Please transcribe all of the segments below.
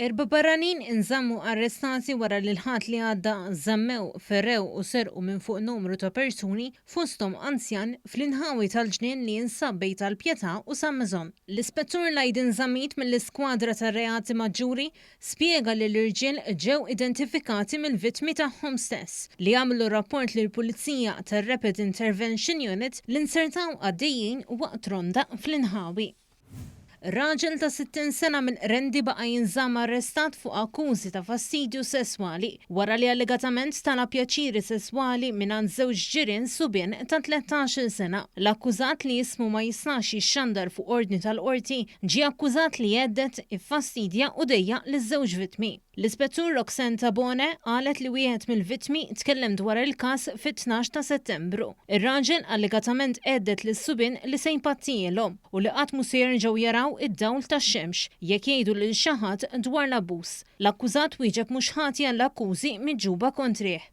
Erba' barranin inżammu arrestati wara li l-ħadd li għadda żammew, ferrew u serqu minn fuq numru ta' persuni fosthom anzjan fl-inħawi tal-ġnien li jinsab bejn tal-Pjetà u San Meżon. L-Ispettur Lajdin Żammit mill-Iskwadra tar-Reati Maġġuri spjega li l-irġiel ġew identifikati mill-vittmi tagħhom stess li għamlu rapport lill-Pulizija tar-Rapid Intervention Unit li nsertaw għaddejjin waqt ronda fl-inħawi. Raġel ta' 60 sena minn Rendi baqa' jinżamm arrestat fuq akkużi ta' fastidju sesswali wara li allegatament tala pjaċiri sesswali mingħand żewġ ġirien subien ta' 13-il sena. L-akkużat li jismu ma jistax jixxandar fuq ordni tal-qorti ġie akkużat li jeddet, iffastidja u dejjaq liż-żewġ vittmi. L-Ispettur Roxanne Tabone qalet li wieħed mill-vittmi tkellem dwar il-każ fit-12 ta' Settembru. Ir-raġel allegatament għeddet lis-subien li se jpattilhom u li qatt mhux se jerġgħu jaraw id-dawl tax-xemx jekk jgħidu lil xi ħadd dwar l-abbuż. L-akkużat wieġeb mhux ħati għall-akkużi miġġuba kontrih.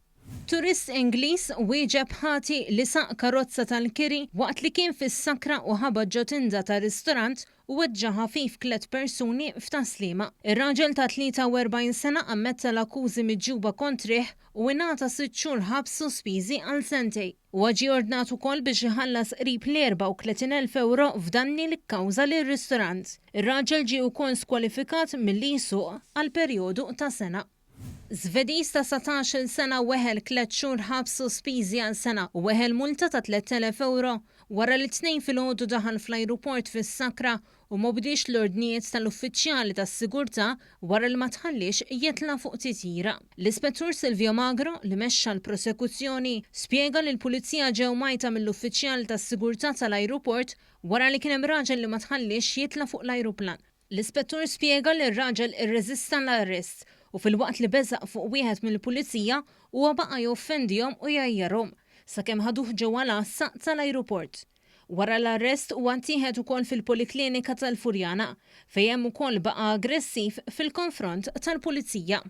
Turist Ingliż wieġeb ħati li saq karozza tal-kiri waqt li kien fis-sakra u ħabad ġotinda ta' ristorant u weġġa' ħafif 3 persuni f'Taslima. Ir-raġel ta' 43 sena ammetta l-akkużi miġġuba kontrih u ingħata 6 xhur ħabs sospiżi għal sentej. Huwa ġie ordnat ukoll biex iħallas qrib l-34,000 euro f'danni li kkawża lir-ristorant. Ir-raġel ġie wkoll skwalifikat milli jsuq għal perjodu ta' sena. Żvediż ta' 17-il sena weħel 3 xhur ħabs sospiżi għal sena u weħel multa ta' 3,000 euro wara li t-tnejn filgħodu daħal fl-ajruport fis-Sakra u ma bdiex l-ordnijiet tal-uffiċjali tas-sigurtà wara li ma tħallix jitla' fuq titjira. L-Ispettur Silvio Magro li mexxa l-prosekuzzjoni spjega li l-Pulizija ġew majta mill-uffiċjali tas-sigurtà tal-ajruport wara li kien hemm raġel li ma tħallix jitla' fuq l-ajruplan. L-Ispettur spjega li r-raġel irreżista l-arrest u fil-waqt li beżaq fuq wieħed mill-Pulizija huwa baqa' joffendihom u jgħajjarhom sakemm ħaduh ġewwa l-għassa tal-ajruport. Wara l-arrest huwa ntieħed ukoll fil-Poliklinika tal-Furjana fejn hemm ukoll baqa' aggressiv fil-konfront tal-Pulizija.